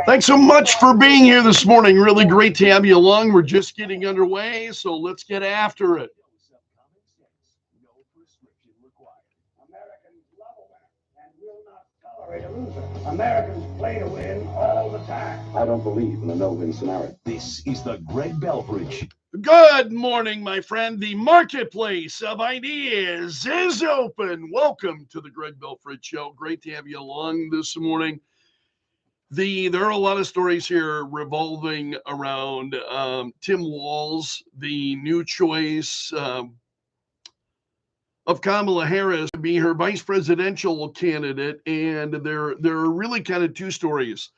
Thanks so much for being here this morning. Really great to have you along. We're just getting underway, so let's get after it. Americans play to win all the time. I don't believe in the no-win scenario. This is the Greg Belfrage. Good morning, my friend. The marketplace of ideas is open. Welcome to the Greg Belfrage Show. Great to have you along this morning. There are a lot of stories here revolving around Tim Walz, the new choice of Kamala Harris to be her vice presidential candidate, and there are really kind of two stories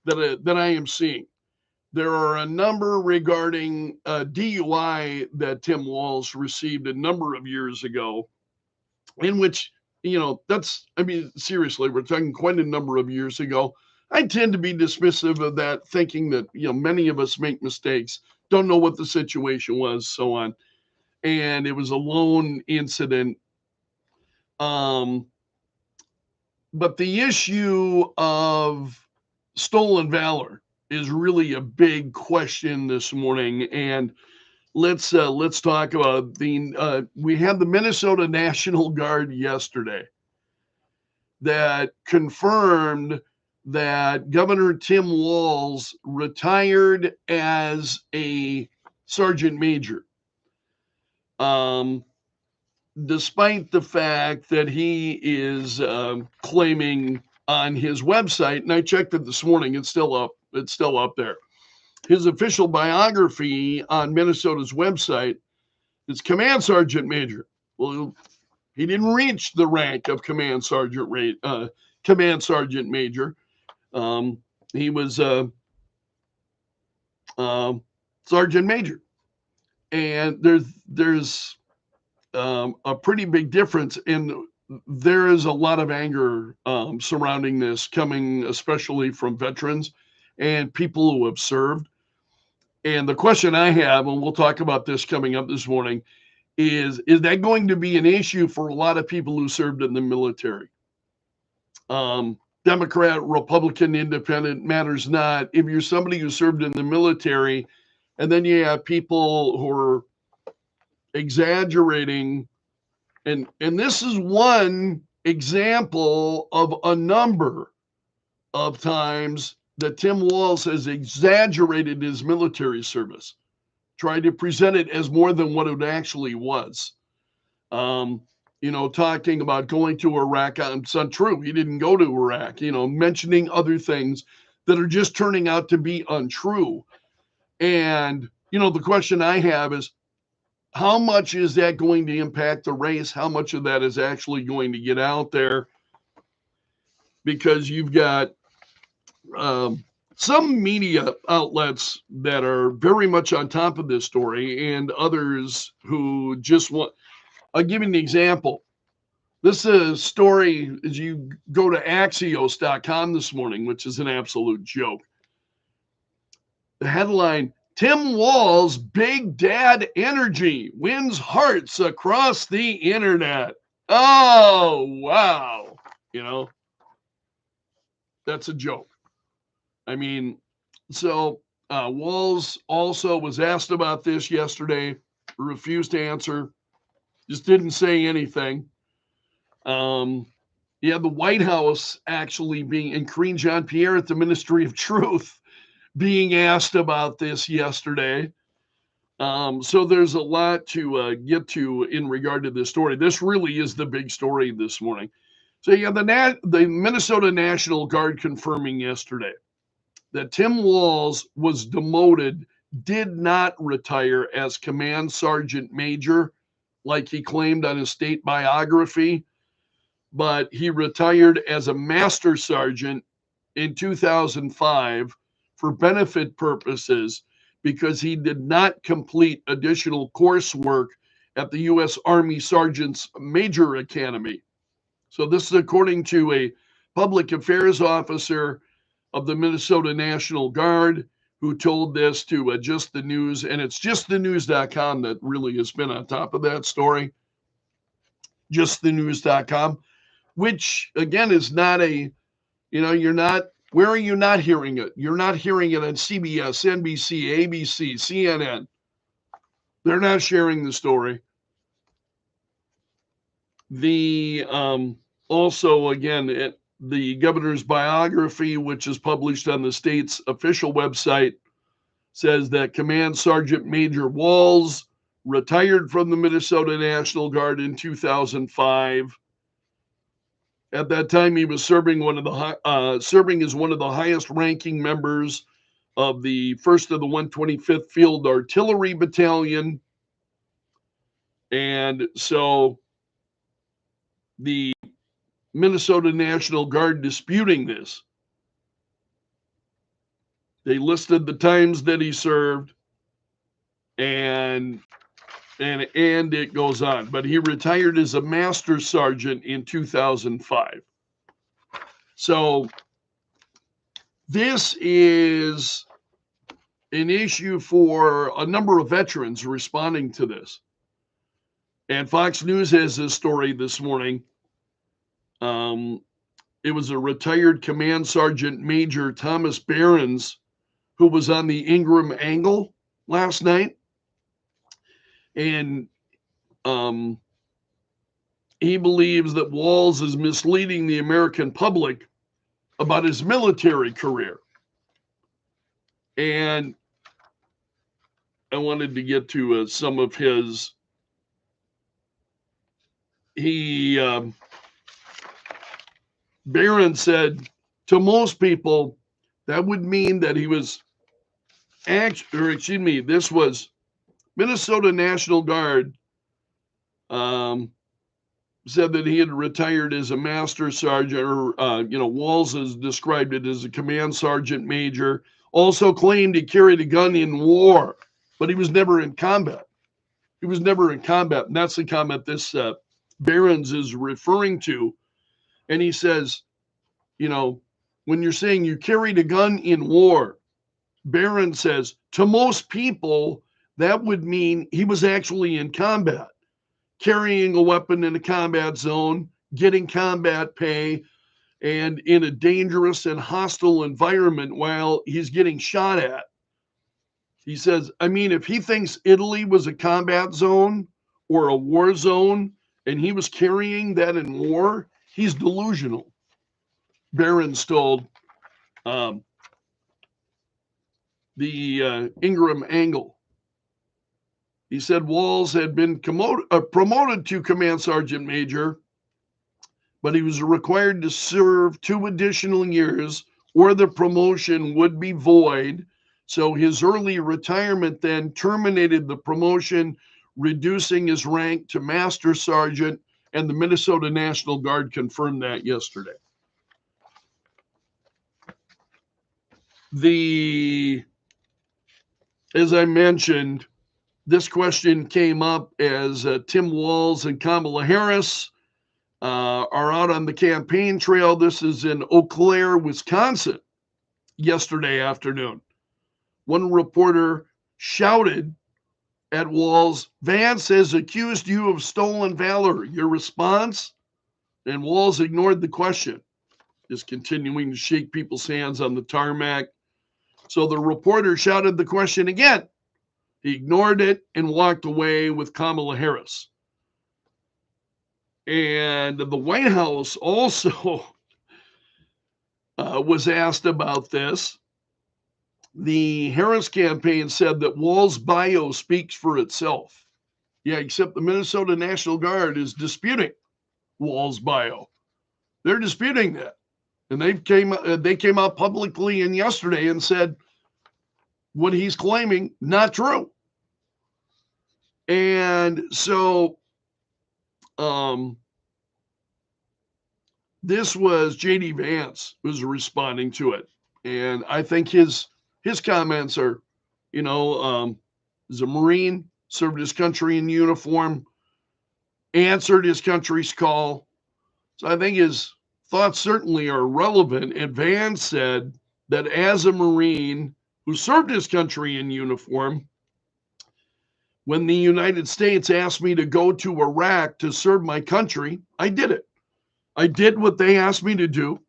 that I am seeing. There are a number regarding DUI that Tim Walz received a number of years ago, in which, seriously, we're talking quite a number of years ago. I tend to be dismissive of that, thinking that, many of us make mistakes, don't know what the situation was, so on. And it was a lone incident. But the issue of stolen valor is really a big question this morning. And let's talk about we had the Minnesota National Guard yesterday that confirmed that Governor Tim Walz retired as a sergeant major. Despite the fact that he is claiming on his website, and I checked it this morning, it's still up there. His official biography on Minnesota's website is Command Sergeant Major. Well, he didn't reach the rank of Command Sergeant Major. He was Sergeant Major, and there's a pretty big difference, and there is a lot of anger surrounding this, coming especially from veterans and people who have served. And the question I have, and we'll talk about this coming up this morning, is that going to be an issue for a lot of people who served in the military? Democrat, Republican, Independent, matters not. If you're somebody who served in the military, and then you have people who are exaggerating, and this is one example of a number of times that Tim Walz has exaggerated his military service, tried to present it as more than what it actually was. Talking about going to Iraq. It's untrue. He didn't go to Iraq, mentioning other things that are just turning out to be untrue. And, the question I have is, how much is that going to impact the race? How much of that is actually going to get out there? Because you've got some media outlets that are very much on top of this story, and others who just want. I'll give you an example. This is a story as you go to Axios.com this morning, which is an absolute joke. The headline, Tim Walz, Big Dad Energy wins hearts across the internet. Oh, wow. That's a joke. Walz also was asked about this yesterday, refused to answer, just didn't say anything. The White House actually and Karine Jean-Pierre at the Ministry of Truth being asked about this yesterday. So there's a lot to get to in regard to this story. This really is the big story this morning. So the Minnesota National Guard confirming yesterday that Tim Walz was demoted, did not retire as Command Sergeant Major, like he claimed on his state biography, but he retired as a Master Sergeant in 2005 for benefit purposes because he did not complete additional coursework at the U.S. Army Sergeant's Major Academy. So this is according to a public affairs officer of the Minnesota National Guard who told this to Just the News, and it's justthenews.com that really has been on top of that story. Justthenews.com, which again is not you're not Where are you not hearing it? You're not hearing it on CBS, NBC, ABC, CNN. They're not sharing the story. The also, again, the governor's biography, which is published on the state's official website, says that Command Sergeant Major Walls retired from the Minnesota National Guard in 2005. At that time, he was serving as one of the highest-ranking members of the 1st of the 125th Field Artillery Battalion. And so the Minnesota National Guard disputing this. They listed the times that he served, and it goes on. But he retired as a master sergeant in 2005. So this is an issue for a number of veterans responding to this. And Fox News has this story this morning. It was a retired Command Sergeant Major Thomas Behrens who was on the Ingram Angle last night. And he believes that Walls is misleading the American public about his military career. And I wanted to get to some of his. Barron said, to most people, that would mean that he was this was Minnesota National Guard said that he had retired as a master sergeant, or, Walls has described it as a command sergeant major, also claimed he carried a gun in war, but he was never in combat. He was never in combat. And that's the comment this Behrens is referring to. And he says, when you're saying you carried a gun in war, Behrens says, to most people, that would mean he was actually in combat, carrying a weapon in a combat zone, getting combat pay, and in a dangerous and hostile environment while he's getting shot at. He says, if he thinks Italy was a combat zone or a war zone and he was carrying that in war, he's delusional. Behrens told the Ingram Angle. He said Walls had been promoted to Command Sergeant Major, but he was required to serve 2 additional years or the promotion would be void. So his early retirement then terminated the promotion, reducing his rank to Master Sergeant, and the Minnesota National Guard confirmed that yesterday. As I mentioned, this question came up as Tim Walz and Kamala Harris are out on the campaign trail. This is in Eau Claire, Wisconsin, yesterday afternoon. One reporter shouted at Walz, "Vance has accused you of stolen valor. Your response?" And Walz ignored the question, just continuing to shake people's hands on the tarmac. So the reporter shouted the question again. He ignored it and walked away with Kamala Harris. And the White House also was asked about this. The Harris campaign said that Walz' bio speaks for itself. Yeah, except the Minnesota National Guard is disputing Walz' bio. They're disputing that. And they came out publicly and yesterday and said what he's claiming, not true. And so this was J.D. Vance was responding to it. And I think his comments are, as a Marine, served his country in uniform, answered his country's call. So I think his thoughts certainly are relevant. And Vance said that as a Marine who served his country in uniform, when the United States asked me to go to Iraq to serve my country, I did it. I did what they asked me to do.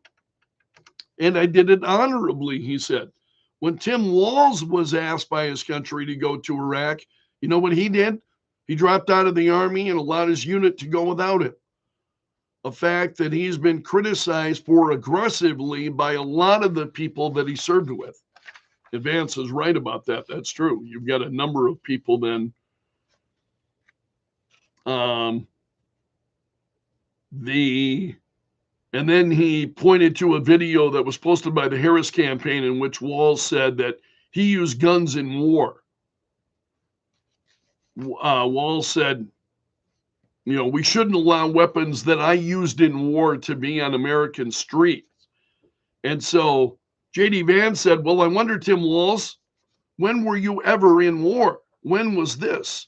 and I did it honorably, he said. When Tim Walz was asked by his country to go to Iraq, you know what he did? He dropped out of the Army and allowed his unit to go without him. A fact that he's been criticized for aggressively by a lot of the people that he served with. Vance is right about that. That's true. You've got a number of people then. And then he pointed to a video that was posted by the Harris campaign in which Walz said that he used guns in war. Walz said, you know, we shouldn't allow weapons that I used in war to be on American streets. And so J.D. Vance said, well, I wonder, Tim Walz, when were you ever in war? When was this?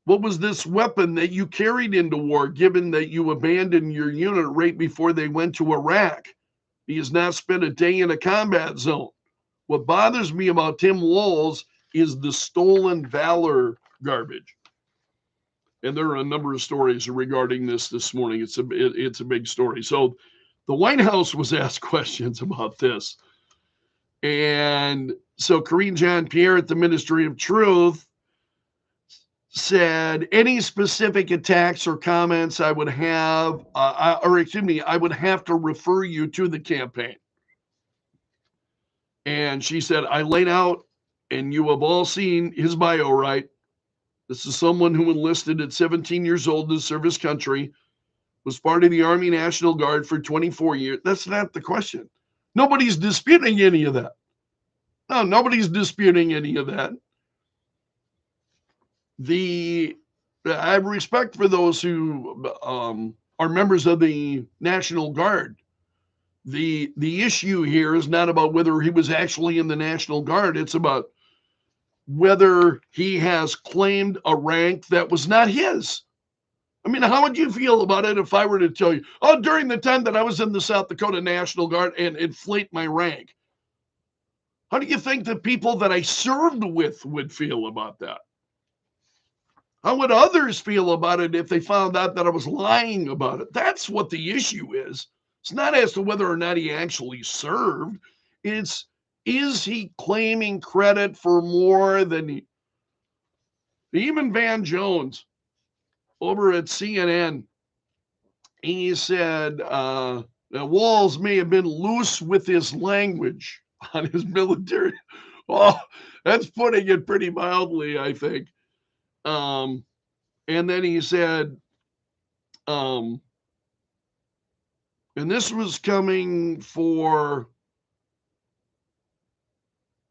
What was this weapon that you carried into war, given that you abandoned your unit right before they went to Iraq? He has not spent a day in a combat zone. What bothers me about Tim Walz is the stolen valor garbage. And there are a number of stories regarding this morning. It's a big story. So the White House was asked questions about this. And so Karine Jean-Pierre at the Ministry of Truth said, any specific attacks or comments I would have, I would have to refer you to the campaign. And she said, I laid out, and you have all seen his bio, right? This is someone who enlisted at 17 years old to serve his country, was part of the Army National Guard for 24 years. That's not the question. Nobody's disputing any of that. No, nobody's disputing any of that. I have respect for those who are members of the National Guard. The issue here is not about whether he was actually in the National Guard. It's about whether he has claimed a rank that was not his. I mean, how would you feel about it if I were to tell you, oh, during the time that I was in the South Dakota National Guard and inflate my rank? How do you think the people that I served with would feel about that? How would others feel about it if they found out that I was lying about it? That's what the issue is. It's not as to whether or not he actually served. It's, is he claiming credit for more than he? Even Van Jones over at CNN, he said that Walz may have been loose with his language on his military. Oh, that's putting it pretty mildly, I think. And then he said, and this was coming from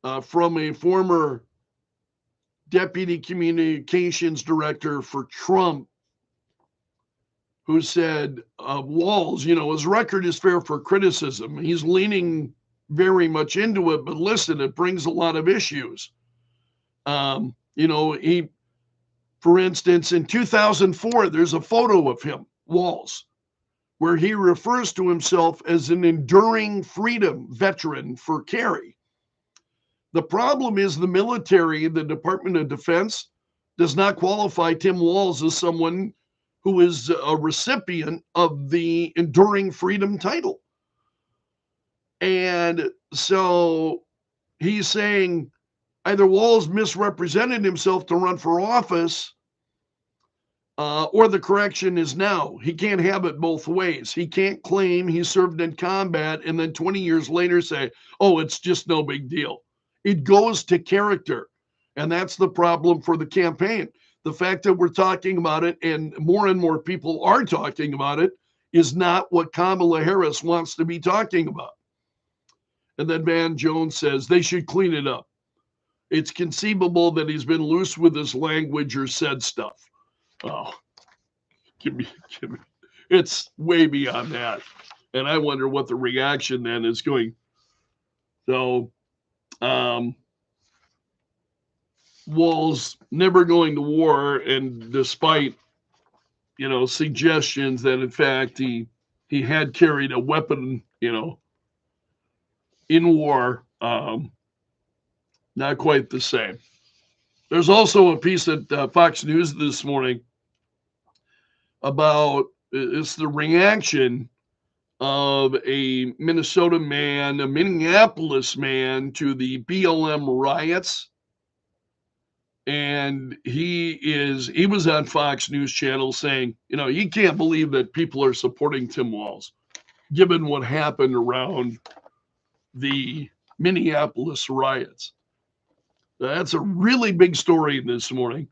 a former deputy communications director for Trump, who said, Walz, you know, his record is fair for criticism. He's leaning very much into it, but listen, it brings a lot of issues. You know, for instance, in 2004, there's a photo of him, Walz, where he refers to himself as an enduring freedom veteran for Kerry. The problem is the military, the Department of Defense, does not qualify Tim Walz as someone who is a recipient of the enduring freedom title. And so he's saying either Walz misrepresented himself to run for office, or the correction is now. He can't have it both ways. He can't claim he served in combat and then 20 years later say, oh, it's just no big deal. It goes to character. And that's the problem for the campaign. The fact that we're talking about it and more people are talking about it is not what Kamala Harris wants to be talking about. And then Van Jones says they should clean it up. It's conceivable that he's been loose with his language or said stuff. Oh, give me. It's way beyond that. And I wonder what the reaction then is going. So, Walz never going to war, and despite, you know, suggestions that in fact he had carried a weapon, you know, in war, not quite the same. There's also a piece at Fox News this morning about it's the reaction of a Minnesota man, a Minneapolis man, to the BLM riots. And he was on Fox News Channel saying, he can't believe that people are supporting Tim Walz, given what happened around the Minneapolis riots. That's a really big story this morning.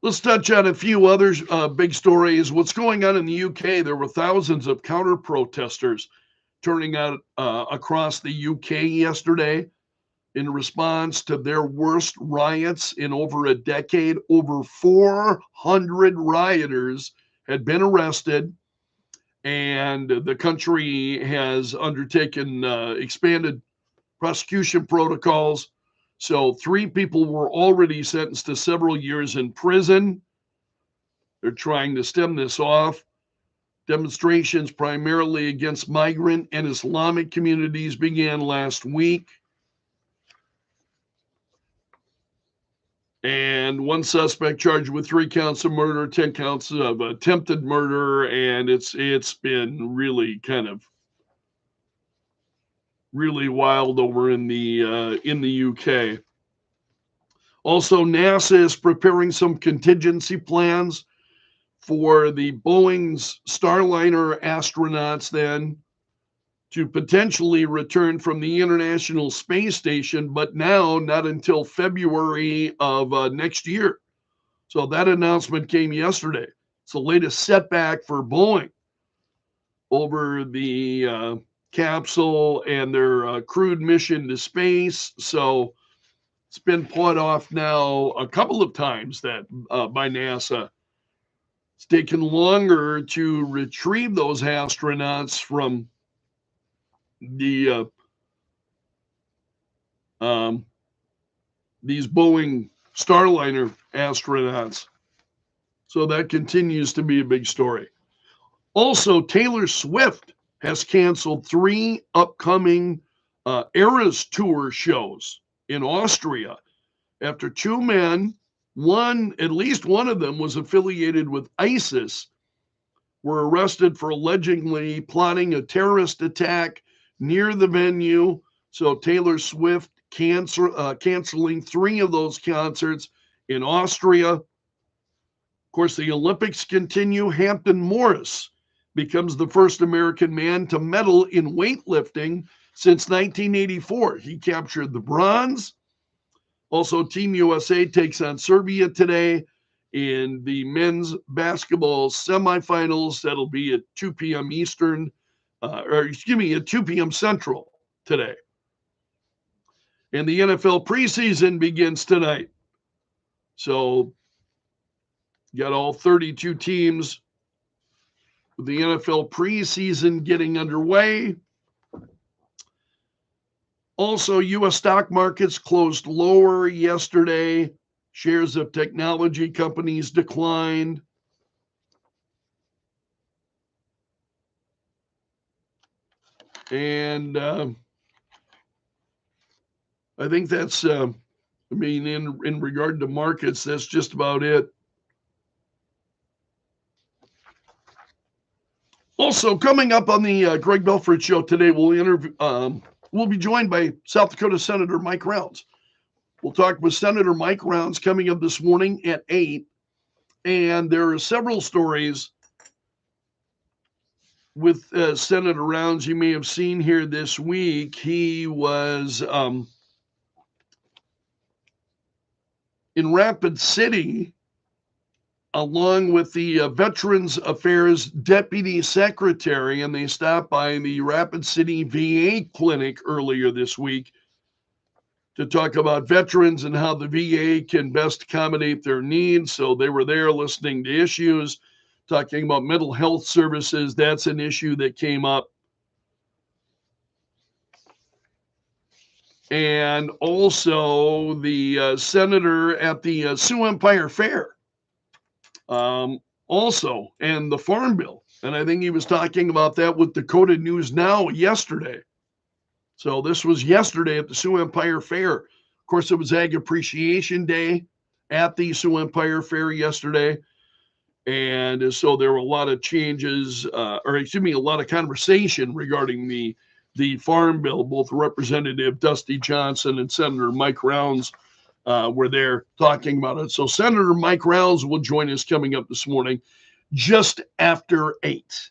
Let's touch on a few other big stories. What's going on in the UK? There were thousands of counter protesters turning out across the UK yesterday in response to their worst riots in over a decade. Over 400 rioters had been arrested, and the country has undertaken expanded prosecution protocols. So 3 people were already sentenced to several years in prison. They're trying to stem this off. Demonstrations primarily against migrant and Islamic communities began last week. And 1 suspect charged with 3 counts of murder, 10 counts of attempted murder, and it's been really kind of really wild over in the UK. Also, NASA is preparing some contingency plans for the Boeing's Starliner astronauts then to potentially return from the International Space Station, but now not until February of next year. So that announcement came yesterday. It's the latest setback for Boeing over the capsule and their crewed mission to space. So it's been put off now a couple of times that by NASA. It's taken longer to retrieve those astronauts from the these Boeing Starliner astronauts. So that continues to be a big story. Also, Taylor Swift has canceled 3 upcoming Eras Tour shows in Austria after 2 men, at least one of them was affiliated with ISIS, were arrested for allegedly plotting a terrorist attack near the venue. So Taylor Swift canceling 3 of those concerts in Austria. Of course, the Olympics continue. Hampton Morris becomes the first American man to medal in weightlifting since 1984. He captured the bronze. Also, Team USA takes on Serbia today in the men's basketball semifinals. That'll be at 2 p.m. Eastern, at 2 p.m. Central today. And the NFL preseason begins tonight. So, got all 32 teams with the NFL preseason getting underway. Also, U.S. stock markets closed lower yesterday. Shares of technology companies declined. And I think that's, in regard to markets, that's just about it. Also, coming up on the Greg Belfrage Show today, we'll be joined by South Dakota Senator Mike Rounds. We'll talk with Senator Mike Rounds coming up this morning at 8. And there are several stories with Senator Rounds you may have seen here this week. He was in Rapid City along with the Veterans Affairs Deputy Secretary, and they stopped by the Rapid City VA clinic earlier this week to talk about veterans and how the VA can best accommodate their needs. So they were there listening to issues, talking about mental health services. That's an issue that came up. And also the senator at the Sioux Empire Fair. Also, and the Farm Bill. And I think he was talking about that with Dakota News Now yesterday. So this was yesterday at the Sioux Empire Fair. Of course, it was Ag Appreciation Day at the Sioux Empire Fair yesterday. And so there were a lot of changes, a lot of conversation regarding the farm bill. Both Representative Dusty Johnson and Senator Mike Rounds were there talking about it. So Senator Mike Rounds will join us coming up this morning just after 8.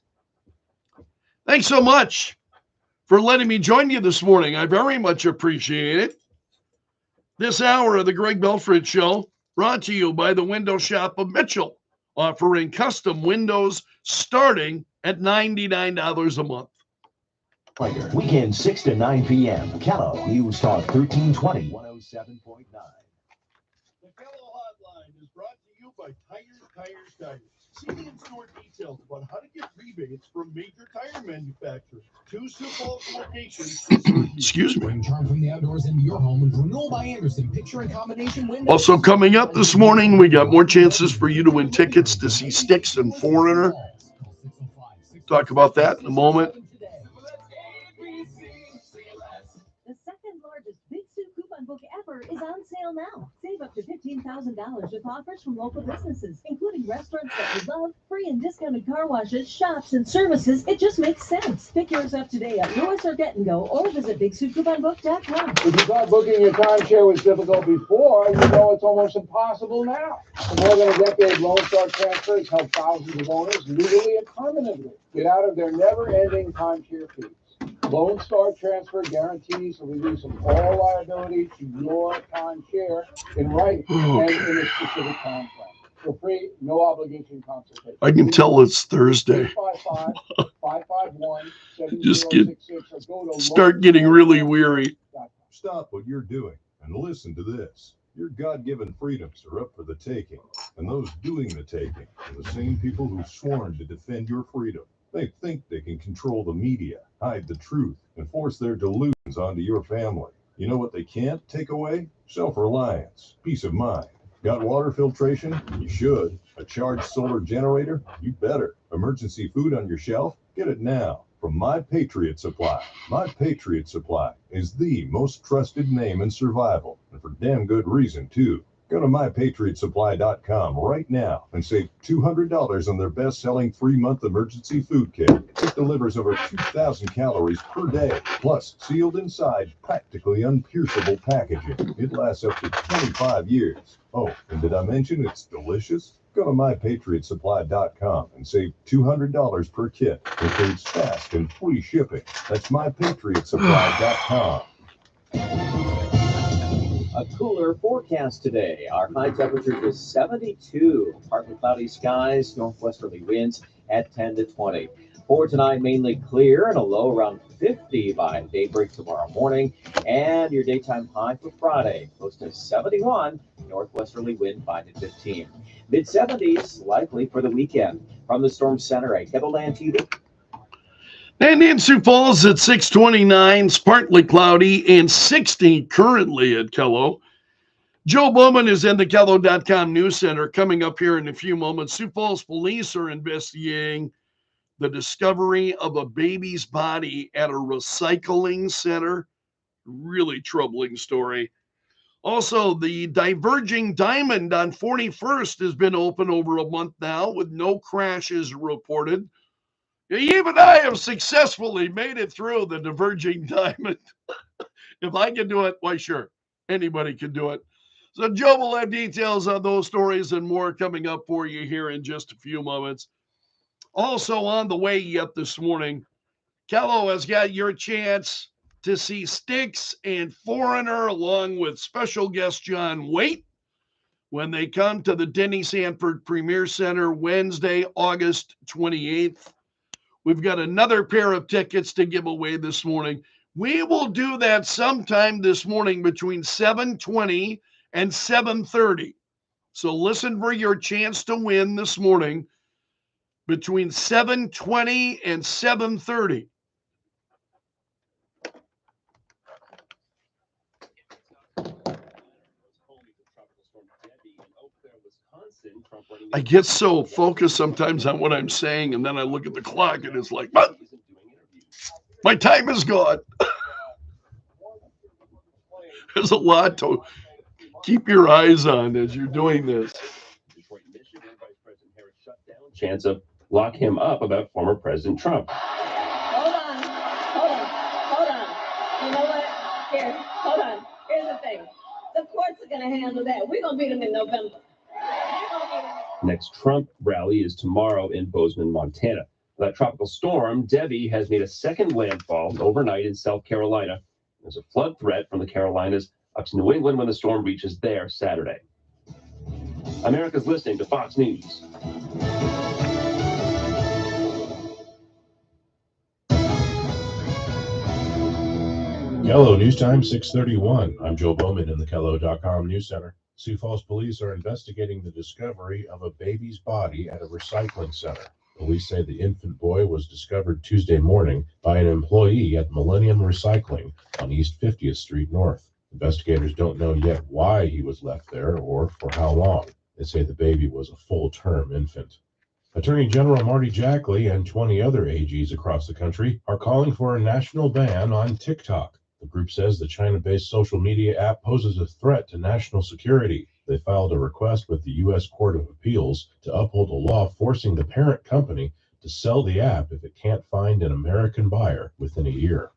Thanks so much for letting me join you this morning. I very much appreciate it. This hour of the Greg Belfrage Show brought to you by the Window Shop of Mitchell, offering custom windows starting at $99 a month. Weekend 6 to 9 p.m. Kello, NewsTalk 1320, 107.9. The Kello Hotline is brought to you by Tires. See the in-store details about how to get rebates from major tire manufacturers. 2 Sioux Falls locations. Excuse me. Bring charm from the outdoors into your home with Renewal by Anderson picture and combination windows. Also coming up this morning, we got more chances for you to win tickets to see Styx and Foreigner. Talk about that in a moment. The second largest Big Sioux coupon book ever is on sale now. Save up to $15,000 with offers from local businesses, including restaurants that you love, free and discounted car washes, shops, and services. It just makes sense. Pick yours up today at Lewis or Get and Go, or visit BigSiouxCouponBook.com. If you thought booking your timeshare was difficult before, you know it's almost impossible now. For more than a decade, Lone Star Transfers help thousands of owners legally and permanently get out of their never-ending timeshare fees. Lone Star Transfer guarantees the release of all liability to your timeshare in writing and in a specific time frame. For free, no obligation consultation. I can tell it's Thursday. 551-7066 Just or go to start getting really weary. Stop what you're doing and listen to this. Your God-given freedoms are up for the taking, and those doing the taking are the same people who've sworn to defend your freedom. They think they can control the media, hide the truth, and force their delusions onto your family. You know what they can't take away? Self-reliance, peace of mind. Got water filtration? You should. A charged solar generator? You better. Emergency food on your shelf? Get it now from My Patriot Supply. My Patriot Supply is the most trusted name in survival, and for damn good reason, too. Go to MyPatriotSupply.com right now and save $200 on their best-selling 3-month emergency food kit. It delivers over 2,000 calories per day, plus sealed inside practically unpierceable packaging. It lasts up to 25 years. Oh, and did I mention it's delicious? Go to MyPatriotSupply.com and save $200 per kit. Includes fast and free shipping. That's MyPatriotSupply.com. A cooler forecast today. Our high temperature is 72. Partly cloudy skies, northwesterly winds at 10 to 20. For tonight, mainly clear and a low around 50 by daybreak tomorrow morning. And your daytime high for Friday, close to 71. Northwesterly wind 5 to 15. Mid-70s likely for the weekend. From the Storm Center at Kettleland TV. And in Sioux Falls at 629, it's partly cloudy and 60 currently at Kello. Joe Bowman is in the Kello.com News Center. Coming up here in a few moments, Sioux Falls police are investigating the discovery of a baby's body at a recycling center. Really troubling story. Also, the diverging diamond on 41st has been open over a month now with no crashes reported. Even I have successfully made it through the diverging diamond. If I can do it, why sure, anybody can do it. So Joe will have details on those stories and more coming up for you here in just a few moments. Also on the way yet this morning, Kello has got your chance to see Styx and Foreigner along with special guest John Waite when they come to the Denny Sanford Premier Center Wednesday, August 28th. We've got another pair of tickets to give away this morning. We will do that sometime this morning between 7:20 and 7:30. So listen for your chance to win this morning between 7:20 and 7:30. I get so focused sometimes on what I'm saying, and then I look at the clock, and it's like, my time is gone. There's a lot to keep your eyes on as you're doing this. chance of lock him up about former President Trump. Hold on. You know what? Here, hold on. Here's the thing. The courts are going to handle that. We're going to beat them in November. Next Trump rally is tomorrow in Bozeman, Montana. That tropical storm, Debbie, has made a second landfall overnight in South Carolina. There's a flood threat from the Carolinas up to New England when the storm reaches there Saturday. America's listening to Fox News. Hello, News Time 6:31. I'm Joe Bowman in the Kello.com News Center. Sioux Falls police are investigating the discovery of a baby's body at a recycling center. Police say the infant boy was discovered Tuesday morning by an employee at Millennium Recycling on East 50th Street North. Investigators don't know yet why he was left there or for how long. They say the baby was a full-term infant. Attorney General Marty Jackley and 20 other AGs across the country are calling for a national ban on TikTok. The group says the China-based social media app poses a threat to national security. They filed a request with the U.S. Court of Appeals to uphold a law forcing the parent company to sell the app if it can't find an American buyer within a year.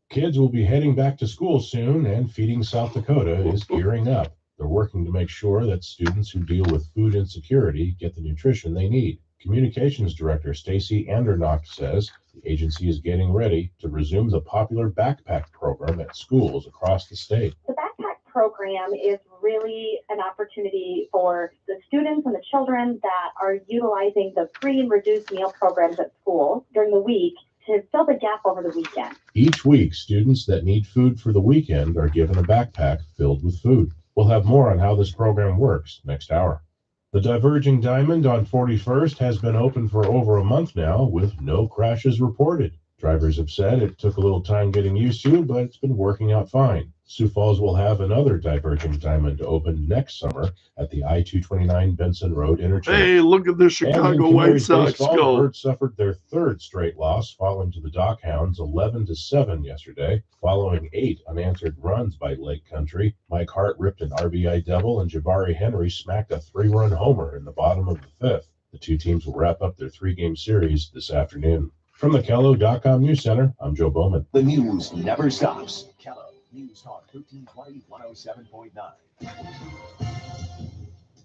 Kids will be heading back to school soon, and Feeding South Dakota is gearing up. They're working to make sure that students who deal with food insecurity get the nutrition they need. Communications Director Stacy Andernock says the agency is getting ready to resume the popular backpack program at schools across the state. The backpack program is really an opportunity for the students and the children that are utilizing the free and reduced meal programs at school during the week to fill the gap over the weekend. Each week, students that need food for the weekend are given a backpack filled with food. We'll have more on how this program works next hour. The diverging diamond on 41st has been open for over a month now with no crashes reported. Drivers have said it took a little time getting used to, but it's been working out fine. Sioux Falls will have another diverging diamond open next summer at the I-229 Benson Road interchange. Hey, look at the Chicago White Sox go. The Birds suffered their third straight loss, falling to the Dockhounds 11-7 yesterday, following 8 unanswered runs by Lake Country. Mike Hart ripped an RBI double, and Jabari Henry smacked a 3-run homer in the bottom of the 5th. The two teams will wrap up their 3-game series this afternoon. From the Kello.com News Center, I'm Joe Bowman. The news never stops. Kello News Talk 1320 107.9.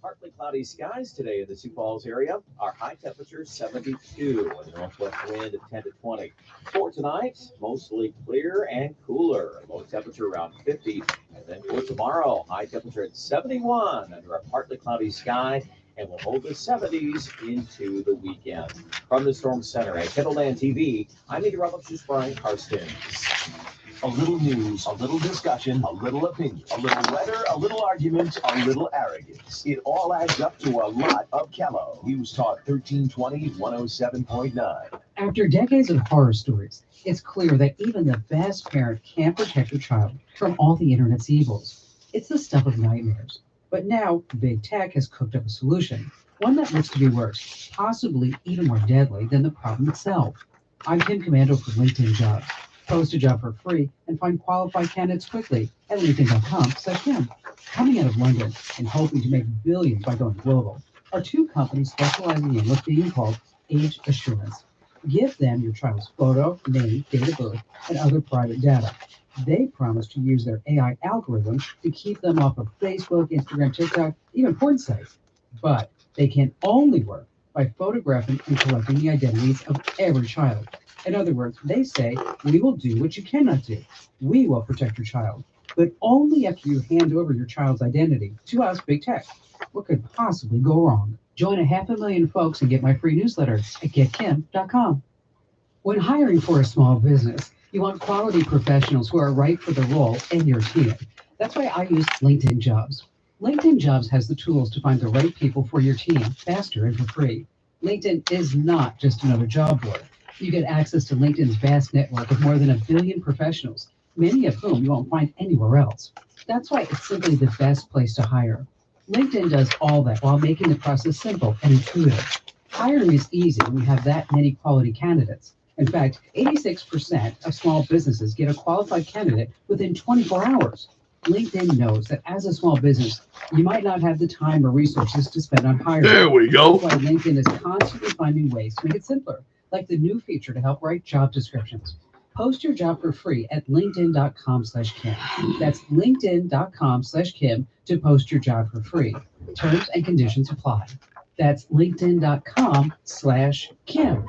Partly cloudy skies today in the Sioux Falls area. Our high temperature 72 with a northwest wind of 10 to 20. For tonight, mostly clear and cooler. Low temperature around 50. And then for tomorrow, high temperature at 71 under a partly cloudy sky. And we'll hold the 70s into the weekend. From the Storm Center at Kettleland TV, I'm meteorologist Brian Karstens. A little news, a little discussion, a little opinion, a little weather, a little argument, a little arrogance. It all adds up to a lot of Kello. News Talk 1320 107.9. After decades of horror stories, it's clear that even the best parent can't protect their child from all the internet's evils. It's the stuff of nightmares. But now, big tech has cooked up a solution, one that looks to be worse, possibly even more deadly than the problem itself. I'm Kim Commando for LinkedIn Jobs. Post a job for free and find qualified candidates quickly at linkedin.com/Kim. Coming out of London and hoping to make billions by going global are two companies specializing in what's being called age assurance. Give them your child's photo, name, date of birth, and other private data. They promise to use their AI algorithm to keep them off of Facebook, Instagram, TikTok, even porn sites. But they can only work by photographing and collecting the identities of every child. In other words, they say, we will do what you cannot do. We will protect your child, but only after you hand over your child's identity to us, big tech. What could possibly go wrong? Join 500,000 folks and get my free newsletter at getkim.com. When hiring for a small business, you want quality professionals who are right for the role and your team. That's why I use LinkedIn Jobs. LinkedIn Jobs has the tools to find the right people for your team faster and for free. LinkedIn is not just another job board. You get access to LinkedIn's vast network of more than 1 billion professionals, many of whom you won't find anywhere else. That's why it's simply the best place to hire. LinkedIn does all that while making the process simple and intuitive. Hiring is easy when you have that many quality candidates. In fact, 86% of small businesses get a qualified candidate within 24 hours. LinkedIn knows that as a small business, you might not have the time or resources to spend on hiring. There we go. That's why LinkedIn is constantly finding ways to make it simpler, like the new feature to help write job descriptions. Post your job for free at linkedin.com/Kim. That's linkedin.com/Kim to post your job for free. Terms and conditions apply. That's linkedin.com/Kim.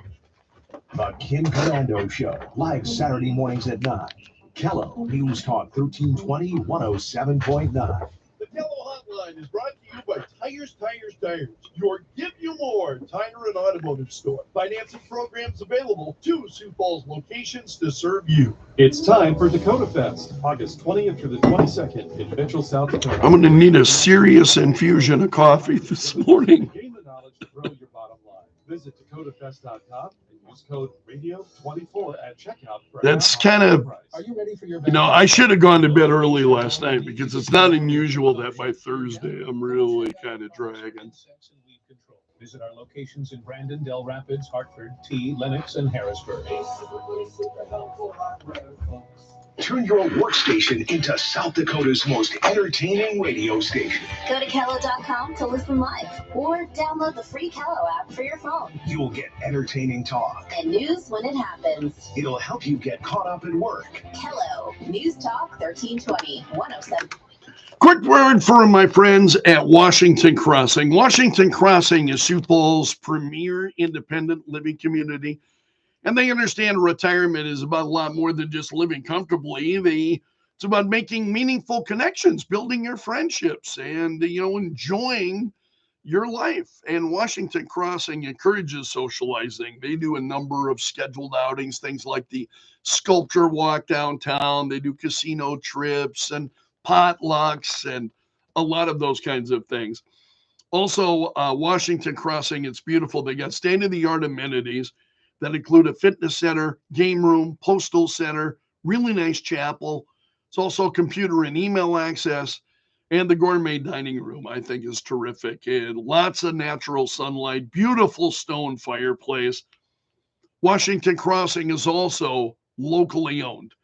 The Kim Commando Show, live Saturday mornings at 9. Kello, News Talk 1320, 107.9. The Kello Hotline is brought to you by Tires. Your Give You More tire and automotive store. Financing programs available. 2 Sioux Falls locations to serve you. It's time for Dakota Fest, August 20th through the 22nd in Mitchell, South Dakota. I'm going to need a serious infusion of coffee this morning. Gain the knowledge to grow your bottom line. Visit dakotafest.com and use code radio24 at checkout. That's kind of, I should have gone to bed early last night because it's not unusual that by Thursday I'm really kind of dragging. Visit our locations in Brandon, Del Rapids, Hartford, T, Lenox, and Harrisburg. Turn your workstation into South Dakota's most entertaining radio station. Go to Kello.com to listen live or download the free Kello app for your phone. You'll get entertaining talk And news when it happens. It'll help you get caught up at work. Kello, News Talk 1320, 107. Quick word for my friends at Washington Crossing. Washington Crossing is Sioux Falls' premier independent living community. And they understand retirement is about a lot more than just living comfortably. It's about making meaningful connections, building your friendships, and enjoying your life. And Washington Crossing encourages socializing. They do a number of scheduled outings, things like the sculpture walk downtown. They do casino trips and potlucks and a lot of those kinds of things. Also, Washington Crossing, it's beautiful. They got state-of-the-art amenities that include a fitness center, game room, postal center, really nice chapel. It's also computer and email access, and the gourmet dining room, I think, is terrific. And lots of natural sunlight, beautiful stone fireplace. Washington Crossing is also locally owned.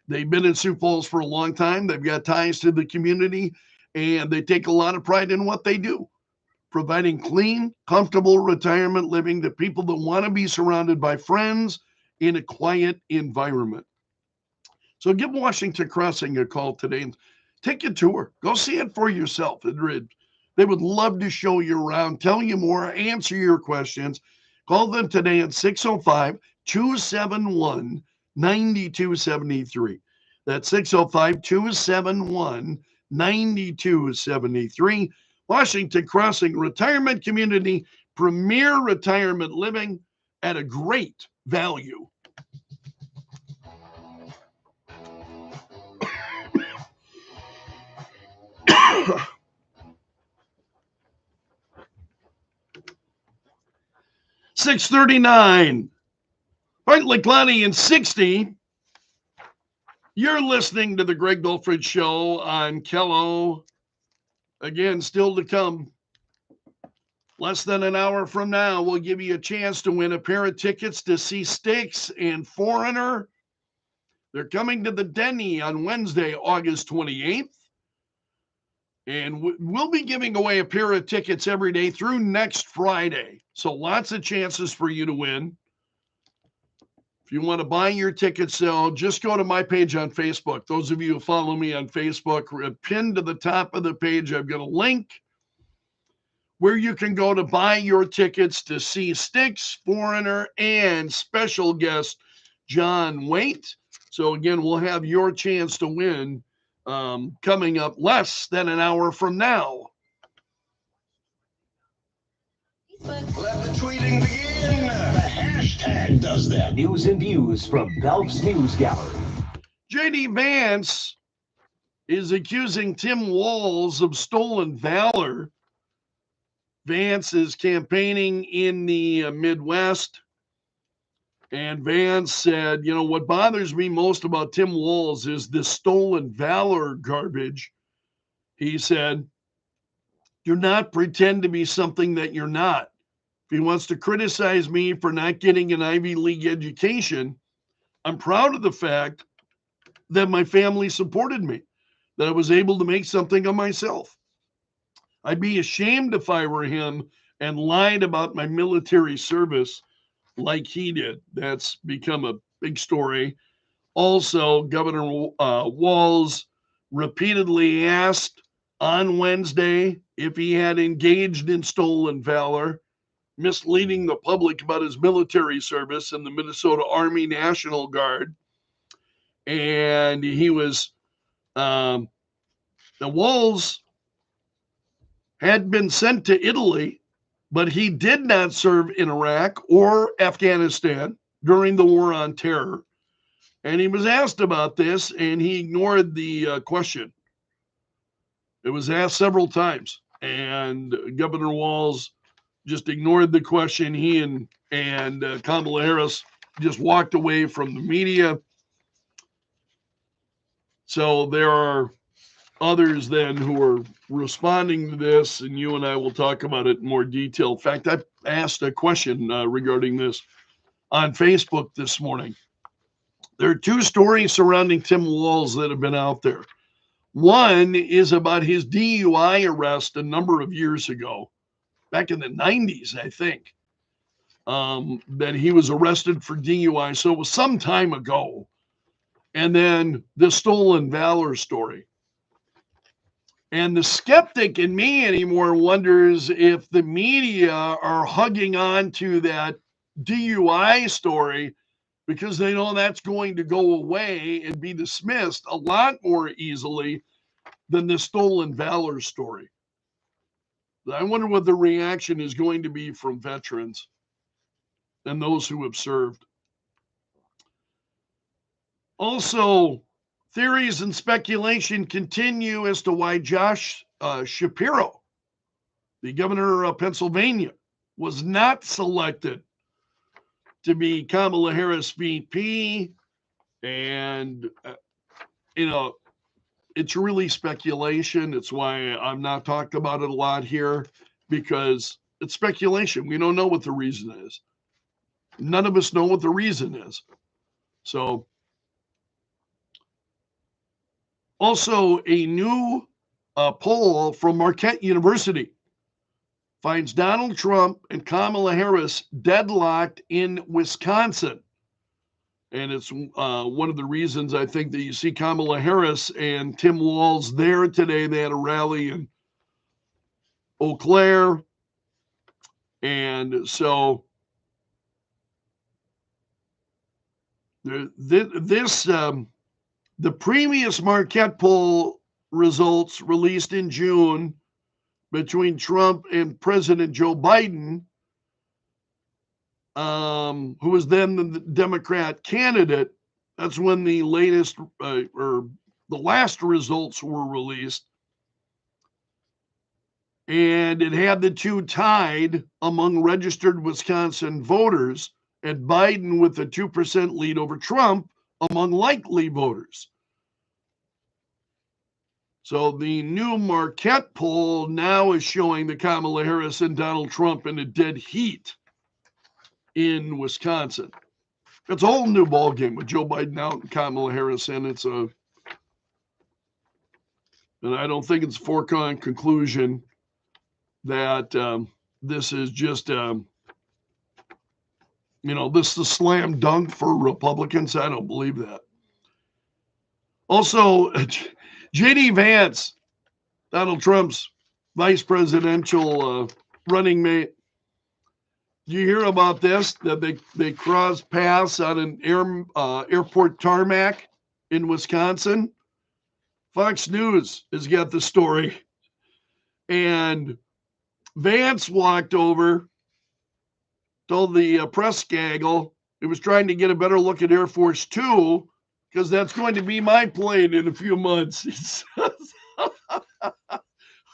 They've been in Sioux Falls for a long time. They've got ties to the community, and they take a lot of pride in what they do, providing clean, comfortable retirement living to people that want to be surrounded by friends in a quiet environment. So give Washington Crossing a call today and take a tour. Go see it for yourself. They would love to show you around, tell you more, answer your questions. Call them today at 605-271-9273. That's 605-271-9273. Washington Crossing Retirement Community, premier retirement living at a great value. $6:39. Partly cloudy and 60. You're listening to the Greg Belfrage Show on Kello. Again, still to come. Less than an hour from now, we'll give you a chance to win a pair of tickets to see Styx and Foreigner. They're coming to the Denny on Wednesday, August 28th. And we'll be giving away a pair of tickets every day through next Friday. So lots of chances for you to win. If you want to buy your tickets, just go to my page on Facebook. Those of you who follow me on Facebook, pinned to the top of the page, I've got a link where you can go to buy your tickets to see Styx, Foreigner, and special guest John Waite. So again, we'll have your chance to win coming up less than an hour from now. Let the tweeting begin. The hashtag does that. News and views from Belf's News Gallery. J.D. Vance is accusing Tim Walz of stolen valor. Vance is campaigning in the Midwest. And Vance said, what bothers me most about Tim Walz is this stolen valor garbage. He said, do not pretend to be something that you're not. If he wants to criticize me for not getting an Ivy League education, I'm proud of the fact that my family supported me. that I was able to make something of myself. I'd be ashamed if I were him and lied about my military service like he did. That's become a big story. Also, Governor Walz repeatedly asked on Wednesday if he had engaged in stolen valor, misleading the public about his military service in the Minnesota Army National Guard. And he was, the Walz had been sent to Italy, but he did not serve in Iraq or Afghanistan during the war on terror. And he was asked about this, and he ignored the question. It was asked several times, and Governor Walz just ignored the question. He and Kamala Harris just walked away from the media. So there are others then who are responding to this, and you and I will talk about it in more detail. In fact, I asked a question regarding this on Facebook this morning. There are two stories surrounding Tim Walz that have been out there. One is about his DUI arrest a number of years ago, back in the 90s, I think, that he was arrested for DUI. So it was some time ago. And then the stolen valor story. And the skeptic in me anymore wonders if the media are hugging on to that DUI story because they know that's going to go away and be dismissed a lot more easily than the stolen valor story. I wonder what the reaction is going to be from veterans and those who have served. Also, theories and speculation continue as to why Josh Shapiro, the governor of Pennsylvania, was not selected to be Kamala Harris VP. And, it's really speculation. It's why I'm not talking about it a lot here, because it's speculation. We don't know what the reason is. None of us know what the reason is. So, also, a new poll from Marquette University finds Donald Trump and Kamala Harris deadlocked in Wisconsin. And it's one of the reasons I think that you see Kamala Harris and Tim Walz there today. They had a rally in Eau Claire. And so the previous Marquette poll results released in June between Trump and President Joe Biden, who was then the Democrat candidate. That's when the latest or the last results were released. And it had the two tied among registered Wisconsin voters, and Biden with a 2% lead over Trump among likely voters. So the new Marquette poll now is showing that Kamala Harris and Donald Trump in a dead heat in Wisconsin. It's a whole new ballgame with Joe Biden out and Kamala Harris in. And I don't think it's a foregone conclusion that this is just, this is a slam dunk for Republicans. I don't believe that. Also, J.D. Vance, Donald Trump's vice presidential running mate. Do you hear about this? That they crossed paths on an airport tarmac in Wisconsin? Fox News has got the story. And Vance walked over, told the press gaggle he was trying to get a better look at Air Force Two because that's going to be my plane in a few months. He says,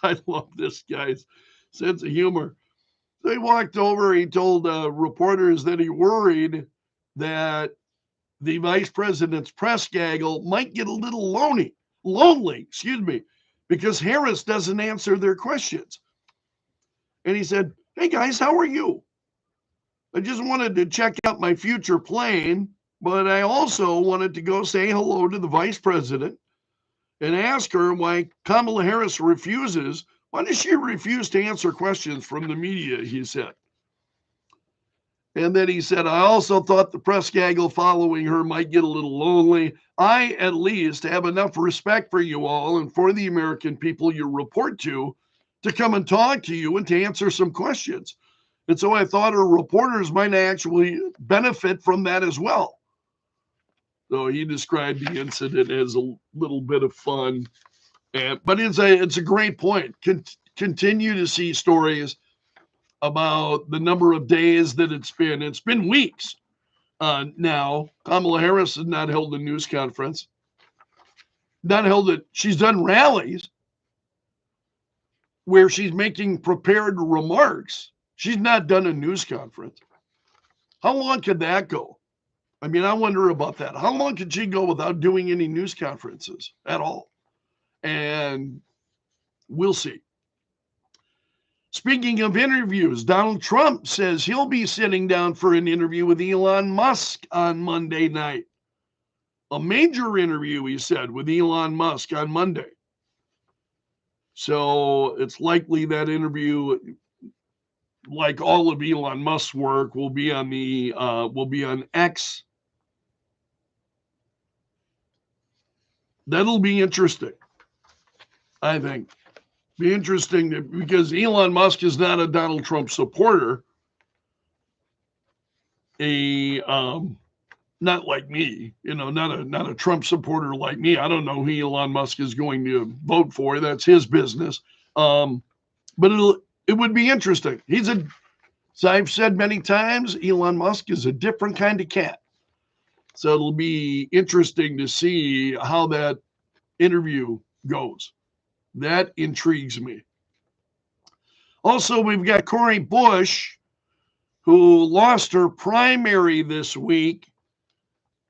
I love this guy's sense of humor. So he walked over, he told reporters that he worried that the vice president's press gaggle might get a little lonely, because Harris doesn't answer their questions. And he said, hey guys, how are you? I just wanted to check out my future plane, but I also wanted to go say hello to the vice president and ask her why Kamala Harris refuses. Why does she refuse to answer questions from the media, he said. And then he said, I also thought the press gaggle following her might get a little lonely. I, at least, have enough respect for you all and for the American people you report to come and talk to you and to answer some questions. And so I thought our reporters might actually benefit from that as well. So he described the incident as a little bit of fun. But it's a great point. Continue to see stories about the number of days that it's been. It's been weeks now. Kamala Harris has not held a news conference. She's done rallies where she's making prepared remarks. She's not done a news conference. How long could that go? I mean, I wonder about that. How long could she go without doing any news conferences at all? And we'll see. Speaking of interviews, Donald Trump says he'll be sitting down for an interview with Elon Musk on Monday night. A major interview, he said, with Elon Musk on Monday. So it's likely that interview, like all of Elon Musk's work, will be on X. That'll be interesting, I think. Be interesting because Elon Musk is not a Donald Trump supporter. Not like me, not a Trump supporter like me. I don't know who Elon Musk is going to vote for. That's his business. But it would be interesting. As I've said many times, Elon Musk is a different kind of cat. So it'll be interesting to see how that interview goes. That intrigues me. Also, we've got Cori Bush, who lost her primary this week,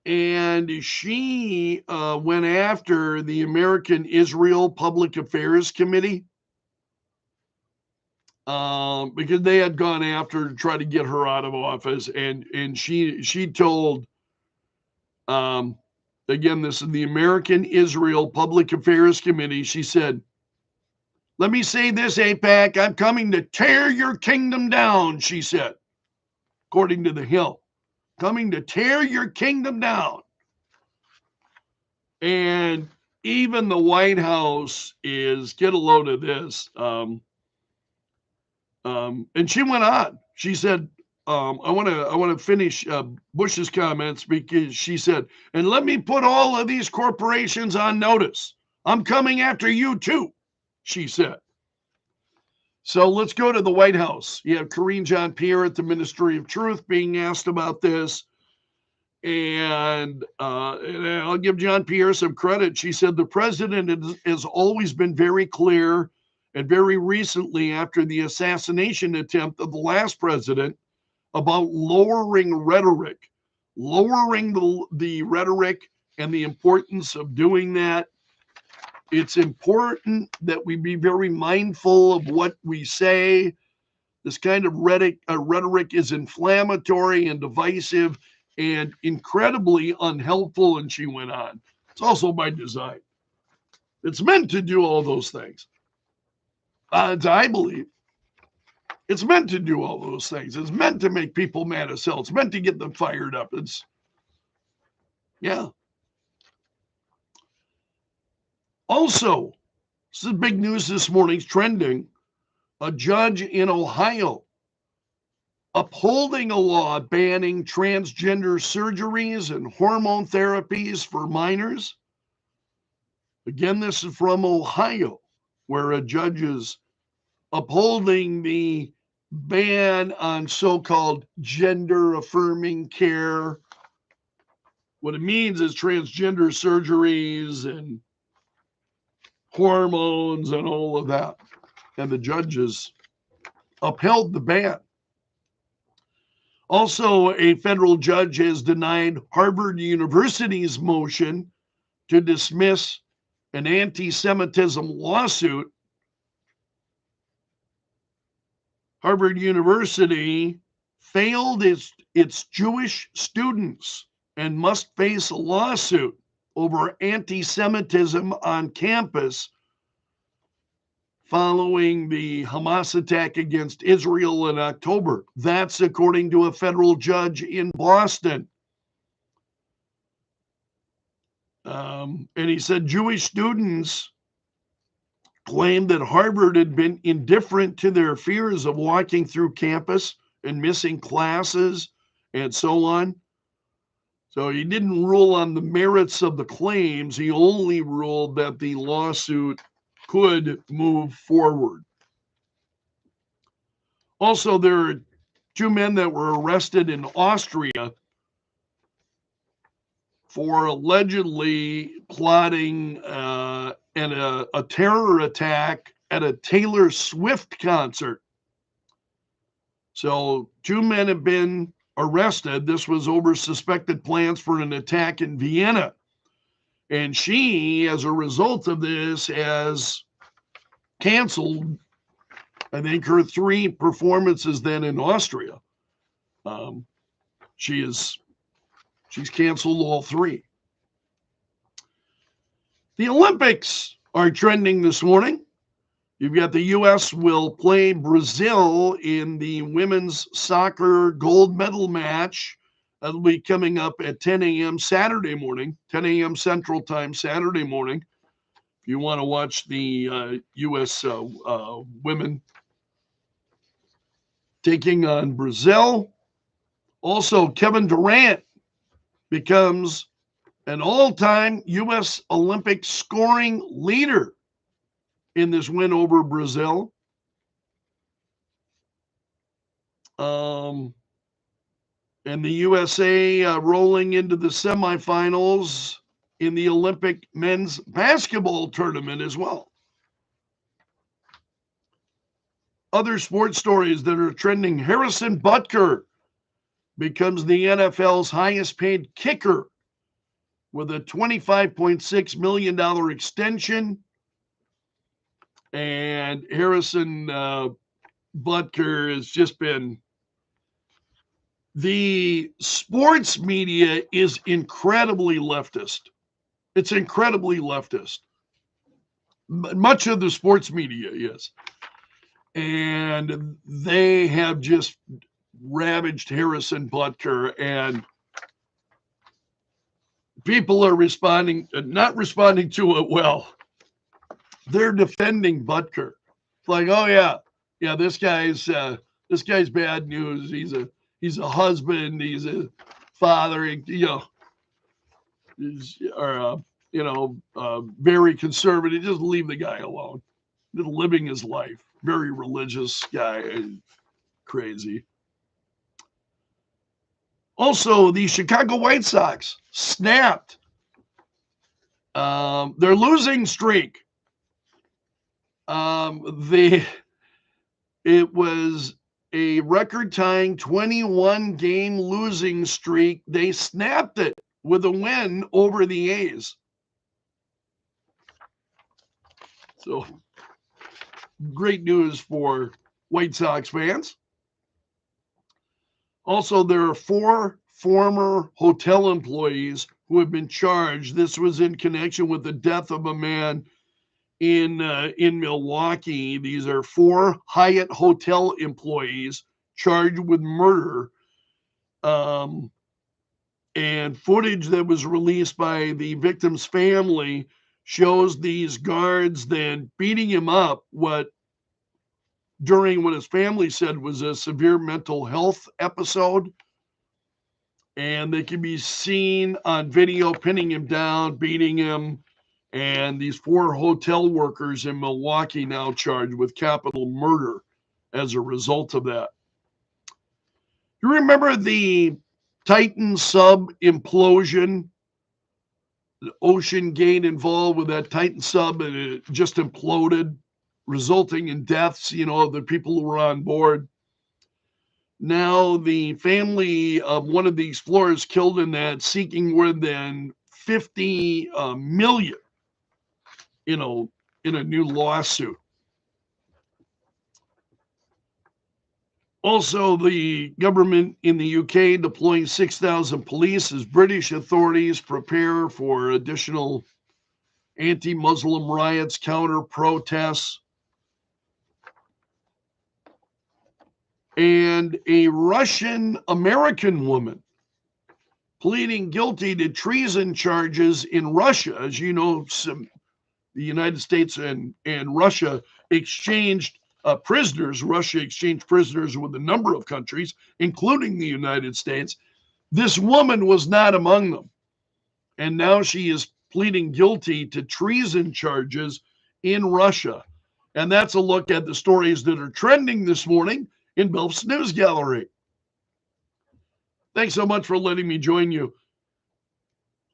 and she went after the American Israel Public Affairs Committee because they had gone after her to try to get her out of office, and she told, again, this is the American Israel Public Affairs Committee. She said, let me say this, AIPAC, I'm coming to tear your kingdom down, she said, according to The Hill. Coming to tear your kingdom down. And even the White House get a load of this. And she went on. She said, I want to finish Bush's comments because she said, and let me put all of these corporations on notice. I'm coming after you too, she said. So let's go to the White House. You have Karine Jean-Pierre at the Ministry of Truth being asked about this. And I'll give Jean-Pierre some credit. She said the president has always been very clear, and very recently after the assassination attempt of the last president, about lowering rhetoric, lowering the rhetoric and the importance of doing that. It's important that we be very mindful of what we say. This kind of rhetoric is inflammatory and divisive and incredibly unhelpful. And she went on. It's also by design. It's meant to do all those things. I believe. It's meant to do all those things. It's meant to make people mad as hell. It's meant to get them fired up. Yeah. Also, this is big news this morning, it's trending. A judge in Ohio upholding a law banning transgender surgeries and hormone therapies for minors. Again, this is from Ohio, where a judge is upholding the ban on so-called gender-affirming care. What it means is transgender surgeries and hormones and all of that. And the judges upheld the ban. Also, a federal judge has denied Harvard University's motion to dismiss an anti-Semitism lawsuit. Harvard University failed its Jewish students and must face a lawsuit over anti-Semitism on campus following the Hamas attack against Israel in October. That's according to a federal judge in Boston. And he said Jewish students claimed that Harvard had been indifferent to their fears of walking through campus and missing classes and so on. So he didn't rule on the merits of the claims. He only ruled that the lawsuit could move forward. Also, there are two men that were arrested in Austria for allegedly plotting a terror attack at a Taylor Swift concert. So 2 men have been arrested. This was over suspected plans for an attack in Vienna. And she, as a result of this, has canceled, I think, her 3 performances then in Austria. She's canceled all 3. The Olympics are trending this morning. You've got the U.S. will play Brazil in the women's soccer gold medal match. That'll be coming up at 10 a.m. Saturday morning, 10 a.m. Central Time Saturday morning. If you want to watch the U.S. Women taking on Brazil. Also, Kevin Durant becomes an all-time U.S. Olympic scoring leader in this win over Brazil. And the USA rolling into the semifinals in the Olympic men's basketball tournament as well. Other sports stories that are trending: Harrison Butker becomes the NFL's highest paid kicker with a $25.6 million extension. And Harrison Butker has just been, the sports media is incredibly leftist. It's incredibly leftist. Much of the sports media is. And they have just ravaged Harrison Butker, and people are not responding to it well. They're defending Butker. It's like, oh yeah, this guy's bad news. He's a husband. He's a father. Very conservative. Just leave the guy alone. Just living his life. Very religious guy. Crazy. Also, the Chicago White Sox snapped their losing streak. It was a record-tying 21-game losing streak. They snapped it with a win over the A's. So, great news for White Sox fans. Also, there are 4 former hotel employees who have been charged. This was in connection with the death of a man in Milwaukee. These are 4 Hyatt hotel employees charged with murder. And footage that was released by the victim's family shows these guards then beating him up during what his family said was a severe mental health episode. And they can be seen on video pinning him down, beating him. And these 4 hotel workers in Milwaukee now charged with capital murder as a result of that. You remember the Titan sub implosion? The Ocean Gate involved with that Titan sub, and it just imploded, resulting in deaths, of the people who were on board. Now the family of one of the explorers killed in that, seeking more than $50 million, in a new lawsuit. Also, the government in the UK deploying 6,000 police as British authorities prepare for additional anti-Muslim riots, counter-protests. And a Russian-American woman pleading guilty to treason charges in Russia. As you know, the United States and Russia exchanged prisoners. Russia exchanged prisoners with a number of countries, including the United States. This woman was not among them. And now she is pleading guilty to treason charges in Russia. And that's a look at the stories that are trending this morning in Belf's News Gallery. Thanks so much for letting me join you.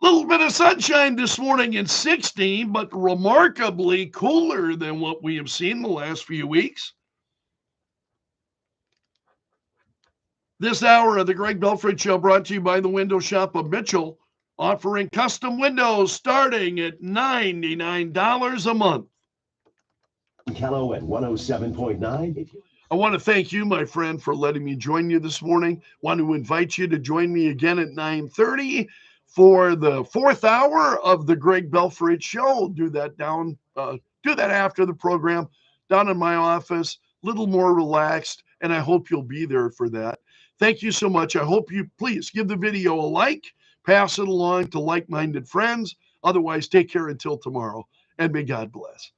Little bit of sunshine this morning in 60, but remarkably cooler than what we have seen the last few weeks. This hour of the Greg Belfrage Show brought to you by the Window Shop of Mitchell, offering custom windows starting at $99 a month. Kello at 107.9. I want to thank you, my friend, for letting me join you this morning. Want to invite you to join me again at 9:30 for the fourth hour of the Greg Belfrage Show. Do that after the program, down in my office, a little more relaxed, and I hope you'll be there for that. Thank you so much. I hope you please give the video a like, pass it along to like-minded friends. Otherwise, take care until tomorrow, and may God bless.